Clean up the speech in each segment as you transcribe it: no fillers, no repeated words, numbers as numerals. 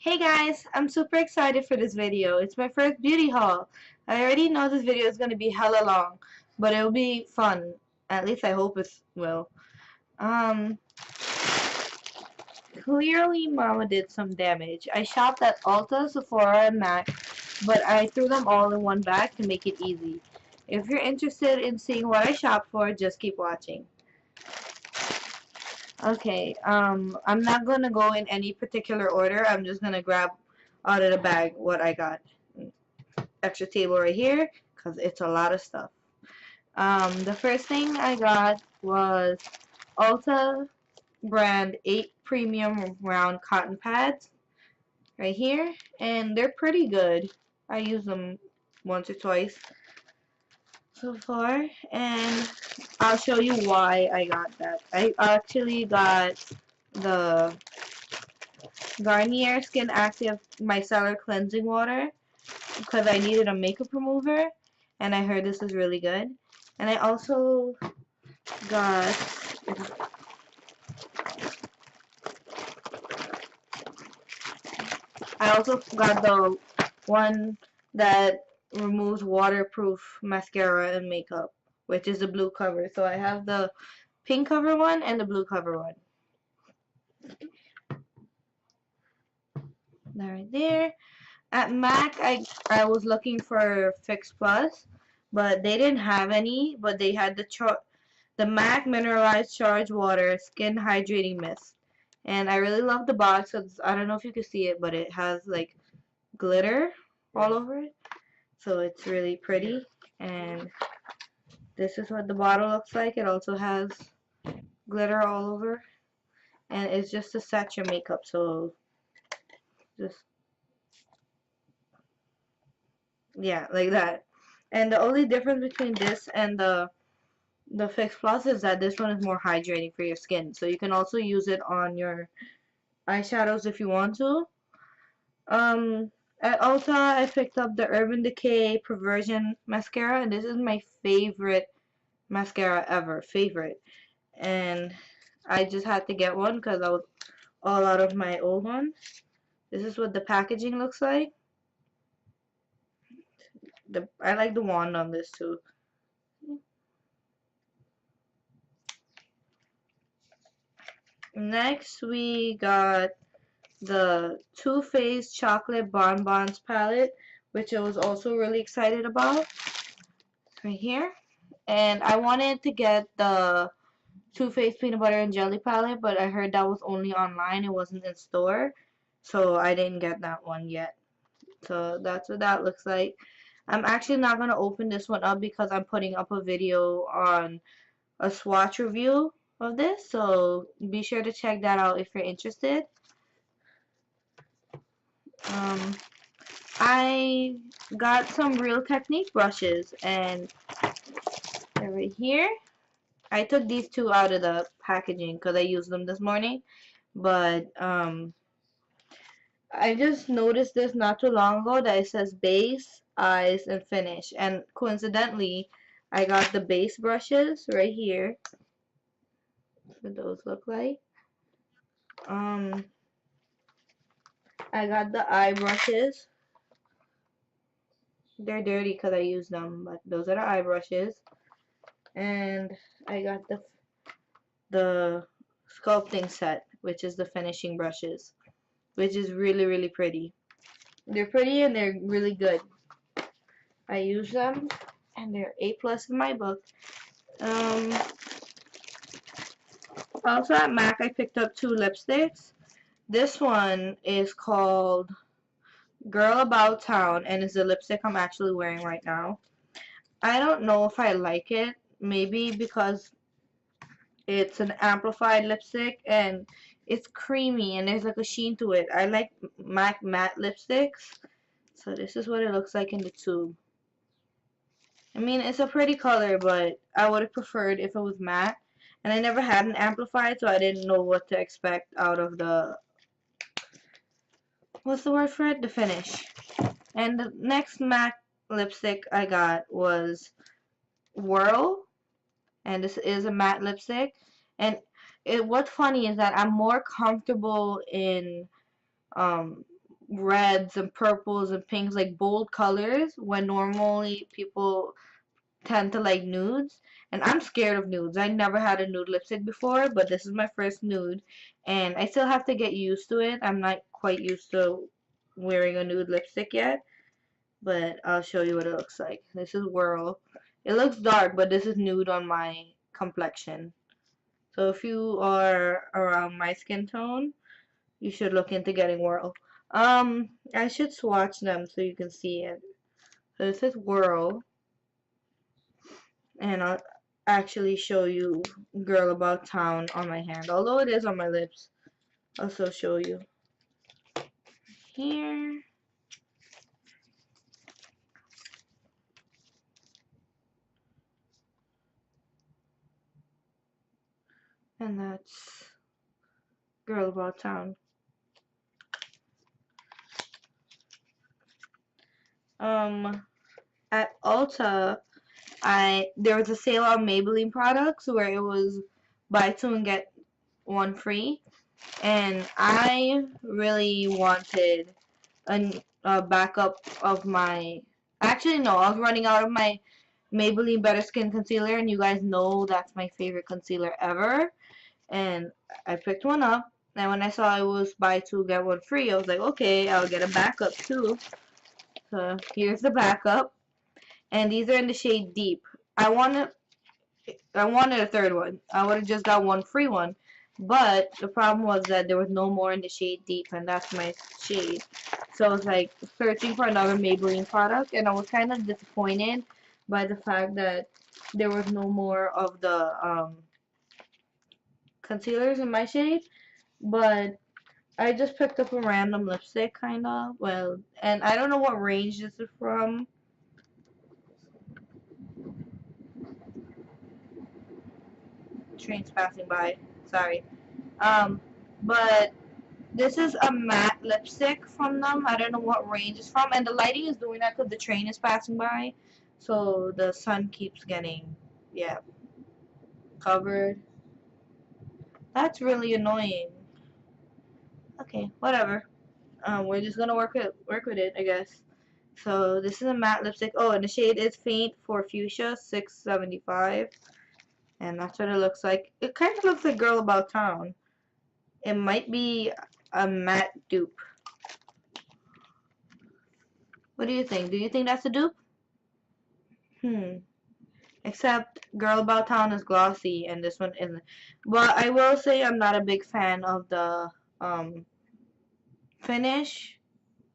Hey guys, I'm super excited for this video. It's my first beauty haul. I already know this video is going to be hella long, but it'll be fun. At least I hope it will. Um, Clearly Mama did some damage. I shopped at Ulta, Sephora, and MAC, but I threw them all in one bag to make it easy. If you're interested in seeing what I shopped for, just keep watching. Okay, I'm not gonna go in any particular order. I'm just gonna grab out of the bag what I got. Extra table right here because it's a lot of stuff. The first thing I got was Ulta brand 8 premium round cotton pads right here, and they're pretty good. I use them once or twice so far, and I'll show you why I got that. I actually got the Garnier Skin Active Micellar Cleansing Water because I needed a makeup remover, and I heard this is really good. And I also got the one that removes waterproof mascara and makeup, which is the blue cover. So I have the pink cover one and the blue cover one. That right there. At MAC, I was looking for Fix Plus, but they didn't have any. But they had the MAC Mineralized Charged Water Skin Hydrating Mist, and I really love the box. Cause I don't know if you can see it, but it has like glitter all over it, so it's really pretty. And this is what the bottle looks like. It also has glitter all over, and it's just to set your makeup. So just yeah, like that. And the only difference between this and the Fix Plus is that this one is more hydrating for your skin. So you can also use it on your eyeshadows if you want to. Um, at Ulta, I picked up the Urban Decay Perversion Mascara, and this is my favorite mascara ever. Favorite. And I just had to get one because I was all out of my old one. This is what the packaging looks like. I like the wand on this too. Next, we got the Too Faced Chocolate Bonbons palette, which I was also really excited about. Right here. And I wanted to get the Too Faced Peanut Butter and Jelly palette, but I heard that was only online. It wasn't in store. So I didn't get that one yet. So that's what that looks like. I'm actually not going to open this one up because I'm putting up a video on a swatch review of this. So be sure to check that out if you're interested. Um, I got some Real Technique brushes, and they're right here. I took these two out of the packaging because I used them this morning, but I just noticed this not too long ago that it says base, eyes, and finish, and coincidentally, I got the base brushes right here. What those look like. Um, I got the eye brushes. They're dirty because I used them, but those are the eye brushes. And I got the sculpting set, which is the finishing brushes, which is really, really pretty. They're pretty and they're really good. I use them and they're A+ in my book. Um, Also at MAC, I picked up 2 lipsticks. This one is called Girl About Town and is the lipstick I'm actually wearing right now. I don't know if I like it. Maybe because it's an amplified lipstick and it's creamy and there's like a sheen to it. I like MAC matte lipsticks. So this is what it looks like in the tube. I mean, it's a pretty color, but I would have preferred if it was matte. And I never had an amplified, so I didn't know what to expect out of the, what's the word for it? The finish. And the next MAC lipstick I got was Whirl, and this is a matte lipstick. And what's funny is that I'm more comfortable in reds and purples and pinks, like bold colors, when normally people tend to like nudes. And I'm scared of nudes. I never had a nude lipstick before, but this is my first nude, and I still have to get used to it. I'm not quite used to wearing a nude lipstick yet, but I'll show you what it looks like. This is Whirl. It looks dark, but this is nude on my complexion. So if you are around my skin tone, you should look into getting Whirl. I should swatch them so you can see it. So this is Whirl, and I'll actually show you Girl About Town on my hand. Although it is on my lips, I'll still show you. Here. And that's Girl About Town. At Ulta, there was a sale on Maybelline products where it was buy two and get one free, and I really wanted a backup of my. Actually, no, I was running out of my Maybelline Better Skin Concealer, and you guys know that's my favorite concealer ever. And I picked one up, and when I saw it was buy two get one free, I was like, okay, I'll get a backup too. So here's the backup, and these are in the shade Deep. I wanted a third one. I would have just got one free one, but the problem was that there was no more in the shade Deep, and that's my shade. So I was like searching for another Maybelline product, and I was kind of disappointed by the fact that there was no more of the concealers in my shade. But I just picked up a random lipstick, kind of. Well, and I don't know what range this is from. Trains passing by. Sorry. Um, but this is a matte lipstick from them. I don't know what range it's from. And the lighting is doing that because the train is passing by. So the sun keeps getting, yeah, covered. That's really annoying. Okay, whatever. We're just gonna work with it, I guess. So this is a matte lipstick. Oh, and the shade is Faint for Fuchsia 675, and that's what it looks like. It kind of looks like Girl About Town. It might be a matte dupe. What do you think? Do you think that's a dupe? Hmm. Except Girl About Town is glossy and this one isn't. But I will say I'm not a big fan of the um finish.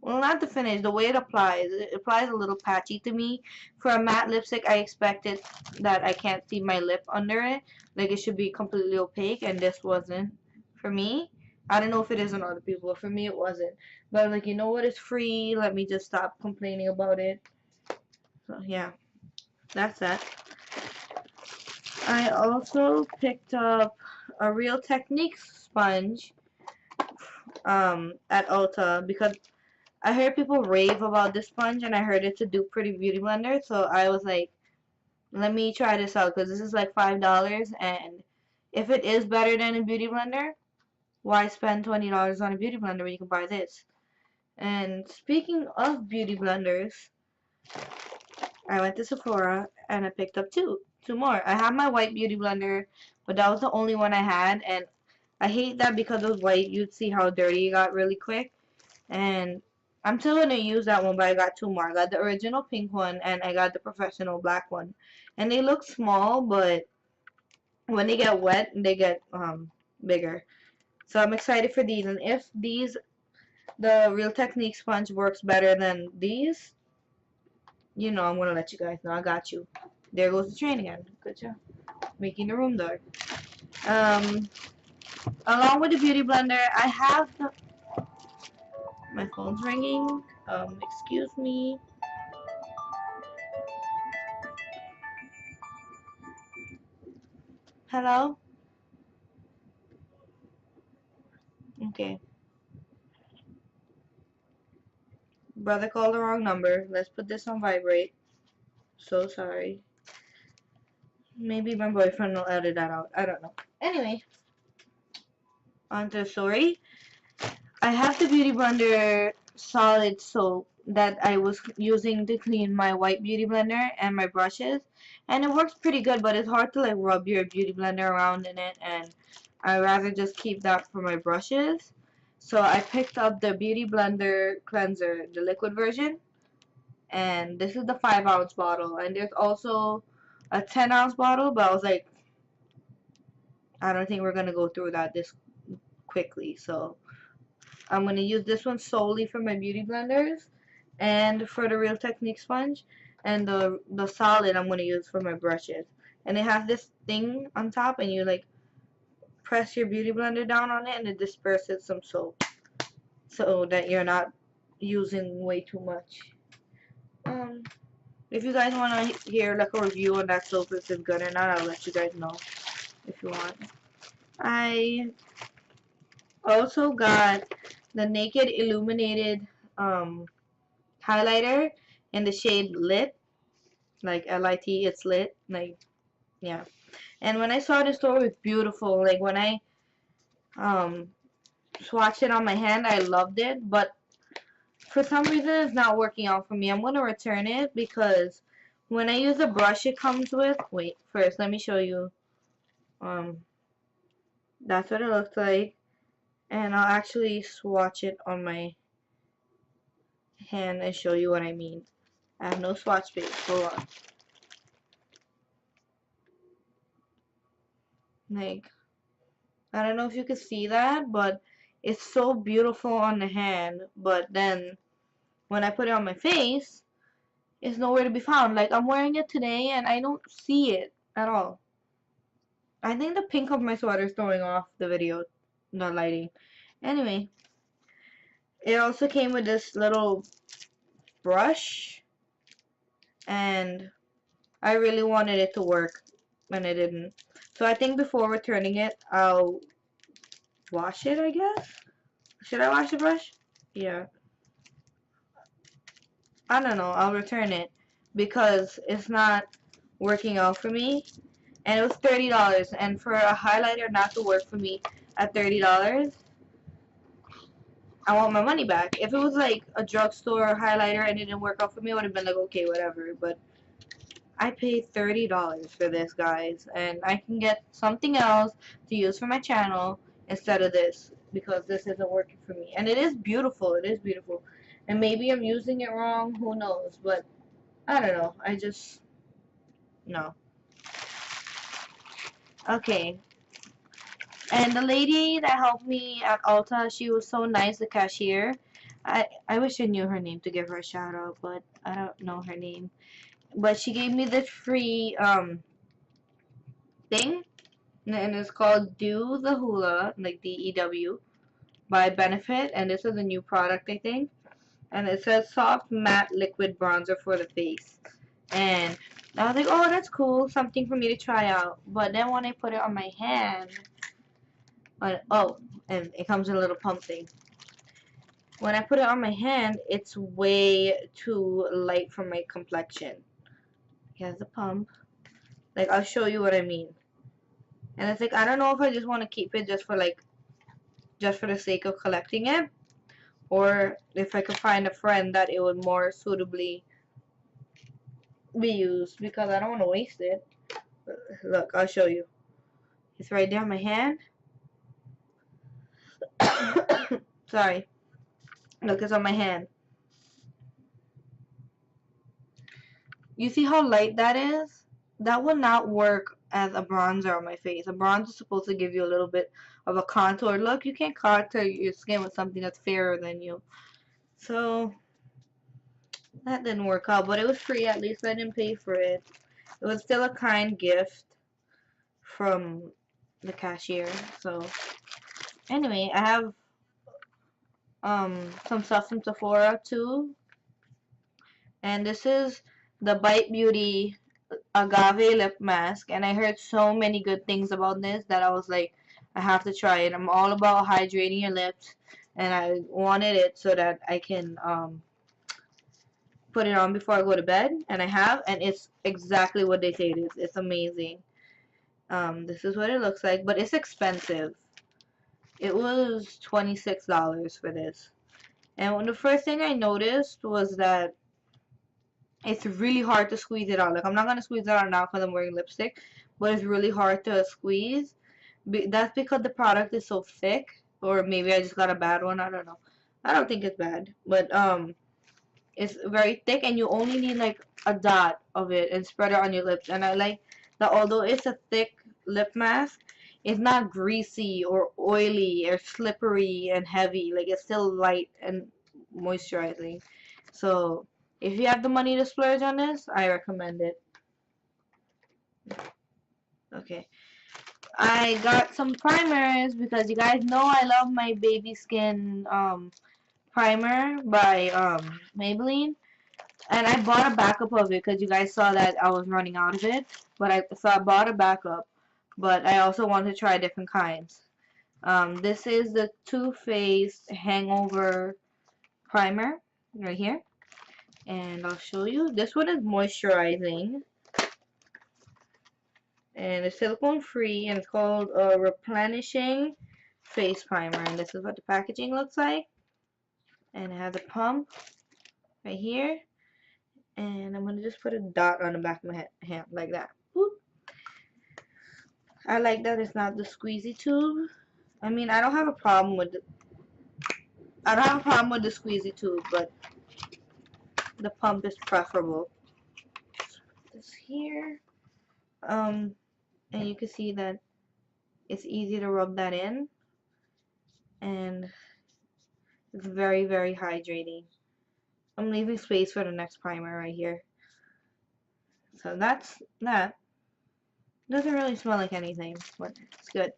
Well, not the finish, the way it applies. It applies a little patchy to me. For a matte lipstick, I expected that I can't see my lip under it. Like it should be completely opaque, and this wasn't for me. I don't know if it is on other people, but for me it wasn't. But like, you know what? It's free. Let me just stop complaining about it. So yeah, that's that. I also picked up a Real Techniques sponge at Ulta because I heard people rave about this sponge, and I heard it's a dupe for the Beauty Blender, so I was like, let me try this out because this is like $5, and if it is better than a Beauty Blender, why spend $20 on a Beauty Blender when you can buy this? And speaking of Beauty Blenders, I went to Sephora and I picked up two more. I have my white Beauty Blender, but that was the only one I had, and I hate that because it was white, you'd see how dirty it got really quick. And I'm still gonna use that one, but I got two more. I got the original pink one and I got the professional black one. And they look small, but when they get wet, they get bigger. So I'm excited for these. And if the Real Technique sponge works better than these, you know, I'm gonna let you guys know. I got you. There goes the train again. Good job. Making the room dark. Um, Along with the Beauty Blender, I have my phone's ringing. Excuse me. Hello? Okay. Brother called the wrong number. Let's put this on vibrate. So sorry. Maybe my boyfriend will edit that out. I don't know. Anyway, on to the story. I have the Beauty Blender solid soap that I was using to clean my white beauty blender and my brushes, and it works pretty good, but it's hard to like rub your beauty blender around in it, and I'd rather just keep that for my brushes. So I picked up the Beauty Blender Cleanser, the liquid version, and this is the 5-ounce bottle, and there's also a 10-ounce bottle, but I was like, I don't think we're gonna go through that this quickly, so I'm going to use this one solely for my beauty blenders and for the Real Technique sponge, and the solid I'm going to use for my brushes. And it has this thing on top, and you like press your beauty blender down on it and it disperses some soap so that you're not using way too much. Um, if you guys want to hear like a review on that soap, if it's good or not, I'll let you guys know if you want. I also got the Naked Illuminated highlighter in the shade Lit, like L-I-T, it's lit, like, yeah. And when I saw this store, it was beautiful. Like, when I swatched it on my hand, I loved it, but for some reason, it's not working out for me. I'm going to return it because when I use the brush it comes with, wait, first, let me show you, that's what it looks like, and I'll actually swatch it on my hand and show you what I mean. I have no swatch paper, hold on. Like, I don't know if you can see that, but it's so beautiful on the hand, but then when I put it on my face, it's nowhere to be found. Like, I'm wearing it today and I don't see it at all. I think the pink of my sweater is throwing off the video, the lighting. Anyway, it also came with this little brush, and I really wanted it to work, and it didn't. So I think before returning it, I'll wash it, I guess? Should I wash the brush? Yeah. I don't know. I'll return it because it's not working out for me. And it was $30. And for a highlighter not to work for me at $30, I want my money back. If it was like a drugstore highlighter and it didn't work out for me, I would have been like, okay, whatever. But I paid $30 for this, guys. And I can get something else to use for my channel instead of this, because this isn't working for me. And it is beautiful. It is beautiful. And maybe I'm using it wrong. Who knows? But I don't know. I just, no. Okay. And the lady that helped me at Ulta, she was so nice, the cashier. I wish I knew her name to give her a shout out, but I don't know her name. But she gave me this free thing, and it's called Dew the Hula, like DEW, by Benefit, and this is a new product, I think. And it says soft matte liquid bronzer for the face. And I was like, oh, that's cool, something for me to try out. But then when I put it on my hand, oh, and it comes in a little pump thing. When I put it on my hand, it's way too light for my complexion. Here's the pump. Like, I'll show you what I mean. And it's like, I don't know if I just want to keep it just for the sake of collecting it, or if I could find a friend that it would more suitably be used, because I don't want to waste it. Look, I'll show you. It's right there on my hand. Sorry. Look, it's on my hand. You see how light that is? That would not work as a bronzer on my face. A bronzer is supposed to give you a little bit of a contour look. You can't contour your skin with something that's fairer than you. So, that didn't work out. But it was free. At least I didn't pay for it. It was still a kind gift from the cashier. So, anyway, I have some stuff from Sephora too. And this is the Bite Beauty Agave lip mask, and I heard so many good things about this that I was like, I have to try it. I'm all about hydrating your lips, and I wanted it so that I can put it on before I go to bed, and I have, and it's exactly what they say it is. It's amazing. This is what it looks like, but it's expensive. It was $26 for this, And the first thing I noticed was that it's really hard to squeeze it out. Like, I'm not gonna squeeze it out now because I'm wearing lipstick, but it's really hard to squeeze. That's because the product is so thick, or maybe I just got a bad one. I don't know. I don't think it's bad, but it's very thick, and you only need like a dot of it and spread it on your lips. And I like that although it's a thick lip mask, it's not greasy or oily or slippery and heavy. Like, it's still light and moisturizing. So if you have the money to splurge on this, I recommend it. Okay. I got some primers because you guys know I love my baby skin primer by Maybelline. And I bought a backup of it because you guys saw that I was running out of it. So I bought a backup, but I also wanted to try different kinds. This is the Too Faced Hangover Primer right here. And I'll show you. This one is moisturizing. And it's silicone free, and it's called Replenishing Face Primer. And this is what the packaging looks like. And it has a pump right here. And I'm going to just put a dot on the back of my hand like that. Boop. I like that it's not the squeezy tube. I mean, I don't have a problem with the squeezy tube, but the pump is preferable. This here. And you can see that it's easy to rub that in. And it's very, very hydrating. I'm leaving space for the next primer right here. So that's that. Doesn't really smell like anything, but it's good.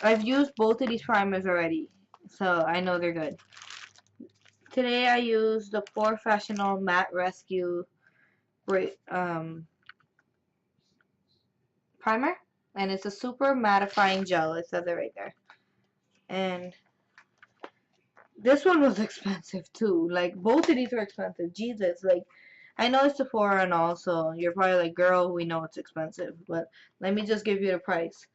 I've used both of these primers already, so I know they're good. Today I used the POREfessional Matte Rescue primer, and it's a super mattifying gel. It says it right there. And this one was expensive too. Like, both of these were expensive. Jesus, like, I know it's Sephora and all, so you're probably like, girl, we know it's expensive, but let me just give you the price.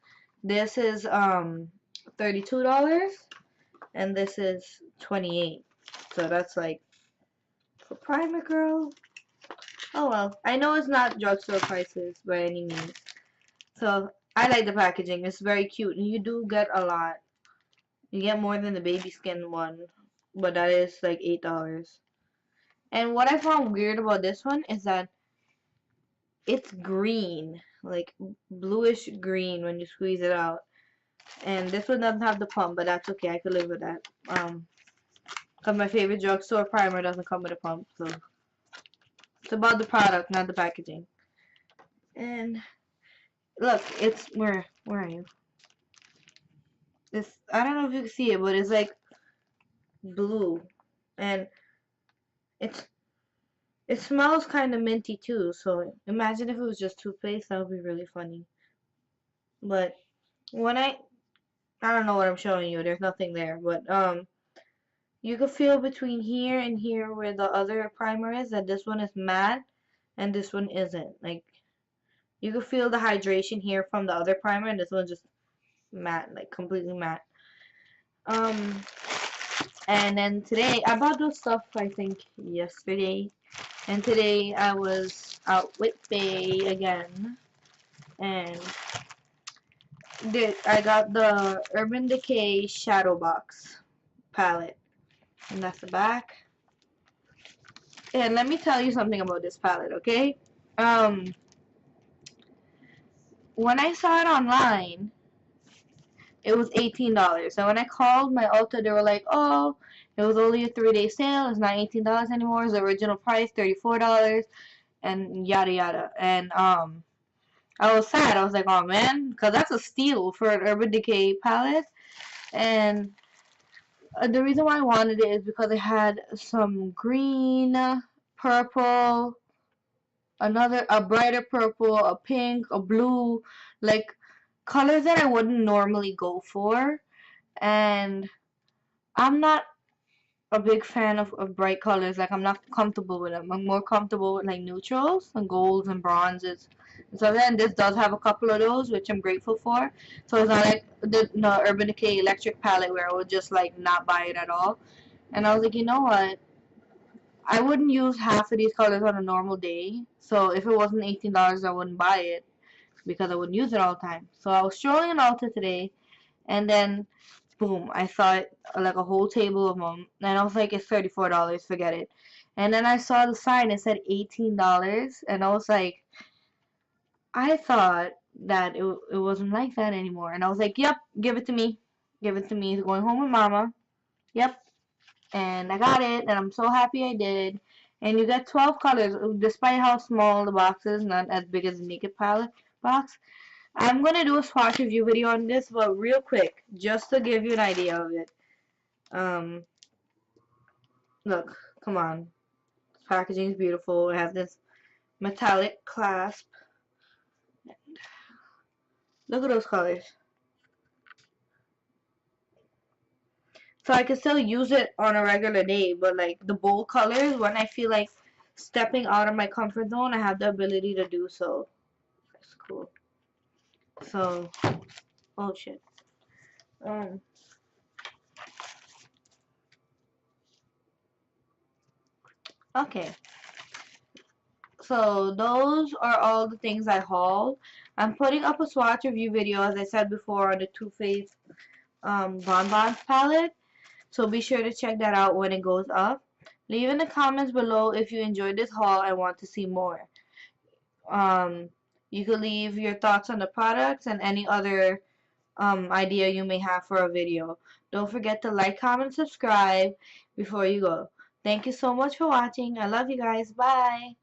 This is $32, and this is $28. So that's like, for primer, girl. Oh well, I know it's not drugstore prices by any means. So I like the packaging. It's very cute, and you do get a lot. You get more than the baby skin one, but that is like $8. And what I found weird about this one is that it's green, like bluish green when you squeeze it out. And this one doesn't have the pump, but that's okay. I could live with that. Cause my favorite drugstore primer doesn't come with a pump, so it's about the product, not the packaging. And look, it's where are you? This, I don't know if you can see it, but it's like blue, and it smells kind of minty too. So imagine if it was just toothpaste. That would be really funny. But when I don't know what I'm showing you. There's nothing there, but you can feel between here and here where the other primer is that this one is matte and this one isn't. Like, you can feel the hydration here from the other primer, and this one's just matte, like completely matte. And then today I bought those stuff I think yesterday, and today I was out with Faye again, and I got the Urban Decay Shadow Box palette, and that's the back. And let me tell you something about this palette, okay? When I saw it online, it was $18. So when I called my Ulta, they were like, oh, it was only a 3-day sale. It's not $18 anymore. It's the original price, $34, and yada yada. And I was sad. I was like, oh man, because that's a steal for an Urban Decay palette. And the reason why I wanted it is because it had some green, purple, a brighter purple, a pink, a blue, like colors that I wouldn't normally go for. And I'm not a big fan of bright colors. Like, I'm not comfortable with them. I'm more comfortable with like neutrals and golds and bronzes. So then this does have a couple of those, which I'm grateful for. So it's not like the Urban Decay Electric palette where I would just like not buy it at all. And I was like, you know what? I wouldn't use half of these colors on a normal day. So if it wasn't $18, I wouldn't buy it because I wouldn't use it all the time. So I was strolling in Ulta today, and then boom, I saw it like a whole table of them, and I was like, it's $34, forget it. And then I saw the sign, it said $18, and I was like, I thought that it wasn't like that anymore. And I was like, yep, give it to me. Give it to me. It's going home with mama. Yep. And I got it, and I'm so happy I did. And you get 12 colors, despite how small the box is, not as big as the Naked palette box. I'm gonna do a swatch review video on this, but real quick, just to give you an idea of it. Um, Look, come on. Packaging is beautiful. It has this metallic clasp. Look at those colors. So I can still use it on a regular day, but like the bold colors, when I feel like stepping out of my comfort zone, I have the ability to do so. That's cool. So, oh shit. Um, okay. So those are all the things I hauled. I'm putting up a swatch review video, as I said before, on the Too Faced Bonbons palette. So be sure to check that out when it goes up. Leave in the comments below if you enjoyed this haul and want to see more. Um, you could leave your thoughts on the products and any other idea you may have for a video. Don't forget to like, comment, subscribe before you go. Thank you so much for watching. I love you guys. Bye.